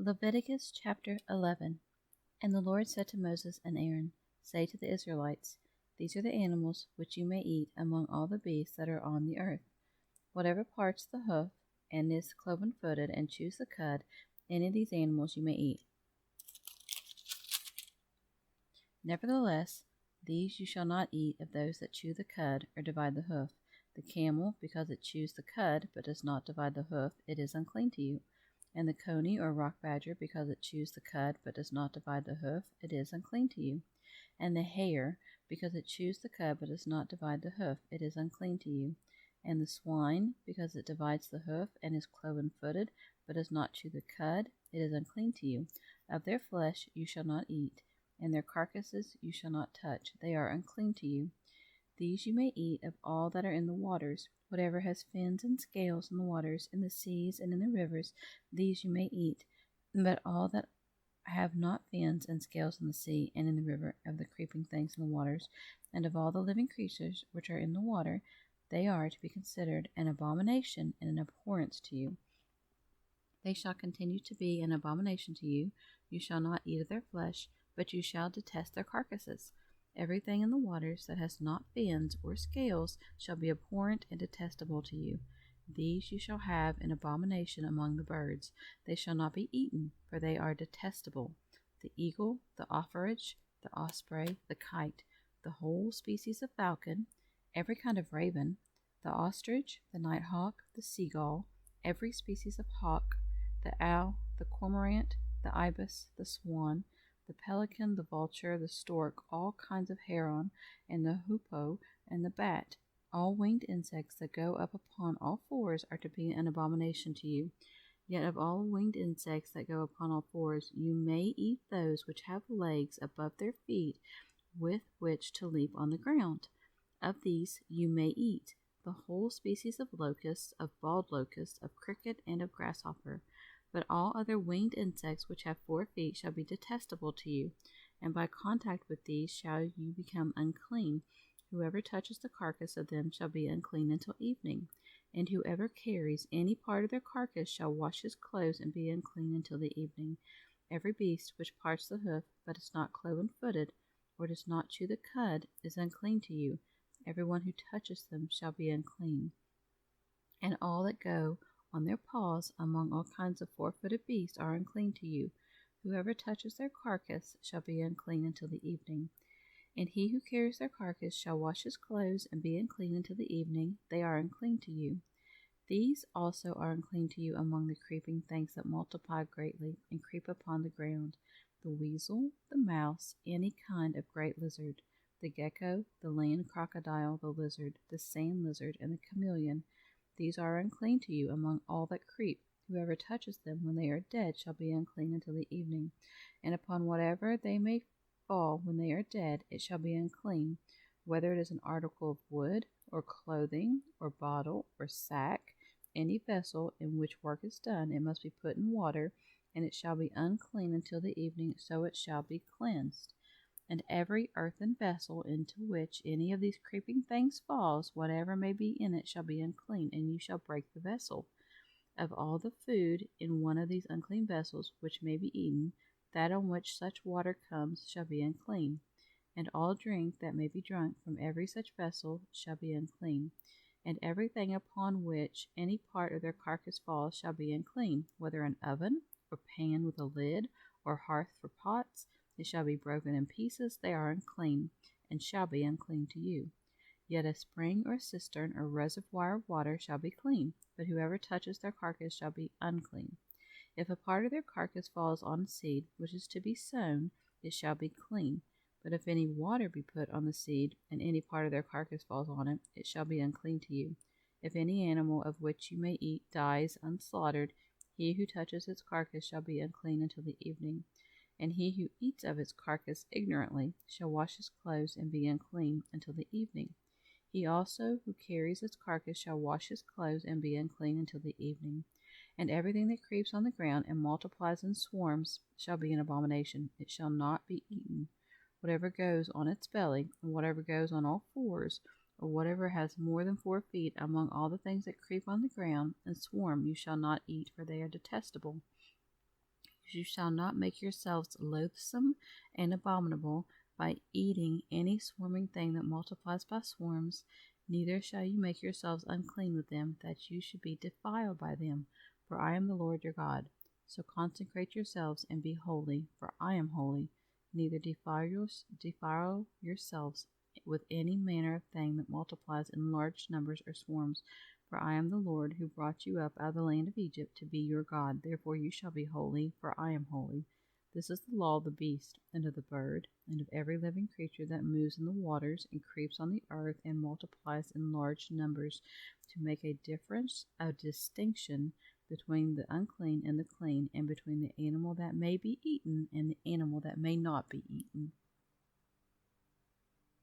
Leviticus chapter 11. And the Lord said to Moses and Aaron, Say to the Israelites, These are the animals which you may eat among all the beasts that are on the earth. Whatever parts the hoof, and is cloven-footed, and chews the cud, any of these animals you may eat. Nevertheless, these you shall not eat of those that chew the cud, or divide the hoof. The camel, because it chews the cud, but does not divide the hoof, it is unclean to you. And the coney or rock badger, because it chews the cud, but does not divide the hoof, it is unclean to you. And the hare, because it chews the cud, but does not divide the hoof, it is unclean to you. And the swine, because it divides the hoof, and is cloven-footed, but does not chew the cud, it is unclean to you. Of their flesh you shall not eat, and their carcasses you shall not touch, they are unclean to you. These you may eat of all that are in the waters. Whatever has fins and scales in the waters, in the seas and in the rivers, these you may eat. But all that have not fins and scales in the sea and in the river, of the creeping things in the waters, and of all the living creatures which are in the water, they are to be considered an abomination and an abhorrence to you. They shall continue to be an abomination to you. You shall not eat of their flesh, but you shall detest their carcasses. Everything in the waters that has not fins or scales shall be abhorrent and detestable to you. These you shall have an abomination among the birds. They shall not be eaten, for they are detestable: the eagle, the offerage, the osprey, the kite, the whole species of falcon, every kind of raven, the ostrich, the nighthawk, the seagull, every species of hawk, the owl, the cormorant, the ibis, the swan, the pelican, the vulture, the stork, all kinds of heron, and the hoopoe, and the bat. All winged insects that go up upon all fours are to be an abomination to you. Yet of all winged insects that go upon all fours, you may eat those which have legs above their feet, with which to leap on the ground. Of these you may eat the whole species of locusts, of bald locust, of cricket, and of grasshopper. But all other winged insects which have 4 feet shall be detestable to you, and by contact with these shall you become unclean. Whoever touches the carcass of them shall be unclean until evening, and whoever carries any part of their carcass shall wash his clothes and be unclean until the evening. Every beast which parts the hoof, but is not cloven-footed, or does not chew the cud, is unclean to you. Every one who touches them shall be unclean. And all that go on their paws among all kinds of 4-footed beasts are unclean to you. Whoever touches their carcass shall be unclean until the evening. And he who carries their carcass shall wash his clothes and be unclean until the evening. They are unclean to you. These also are unclean to you among the creeping things that multiply greatly and creep upon the ground: the weasel, the mouse, any kind of great lizard, the gecko, the land crocodile, the lizard, the sand lizard, and the chameleon. These are unclean to you among all that creep. Whoever touches them when they are dead shall be unclean until the evening. And upon whatever they may fall when they are dead, it shall be unclean, whether it is an article of wood, or clothing, or bottle, or sack, any vessel in which work is done. It must be put in water, and it shall be unclean until the evening, so it shall be cleansed. And every earthen vessel into which any of these creeping things falls, whatever may be in it, shall be unclean, and you shall break the vessel. Of all the food in one of these unclean vessels which may be eaten, that on which such water comes shall be unclean. And all drink that may be drunk from every such vessel shall be unclean. And everything upon which any part of their carcass falls shall be unclean, whether an oven, or pan with a lid, or hearth for pots. It shall be broken in pieces. They are unclean, and shall be unclean to you. Yet a spring or cistern or reservoir of water shall be clean, but whoever touches their carcass shall be unclean. If a part of their carcass falls on seed which is to be sown, it shall be clean. But if any water be put on the seed, and any part of their carcass falls on it, it shall be unclean to you. If any animal of which you may eat dies unslaughtered, he who touches its carcass shall be unclean until the evening. And he who eats of its carcass ignorantly shall wash his clothes and be unclean until the evening. He also who carries its carcass shall wash his clothes and be unclean until the evening. And everything that creeps on the ground and multiplies in swarms shall be an abomination. It shall not be eaten. Whatever goes on its belly, and whatever goes on all fours, or whatever has more than 4 feet among all the things that creep on the ground and swarm, you shall not eat, for they are detestable. You shall not make yourselves loathsome and abominable by eating any swarming thing that multiplies by swarms, neither shall you make yourselves unclean with them, that you should be defiled by them. For I am the Lord your God. So consecrate yourselves and be holy, for I am holy. Neither defile yourselves with any manner of thing that multiplies in large numbers or swarms. For I am the Lord who brought you up out of the land of Egypt to be your God. Therefore you shall be holy, for I am holy. This is the law of the beast, and of the bird, and of every living creature that moves in the waters, and creeps on the earth, and multiplies in large numbers, to make a distinction between the unclean and the clean, and between the animal that may be eaten and the animal that may not be eaten.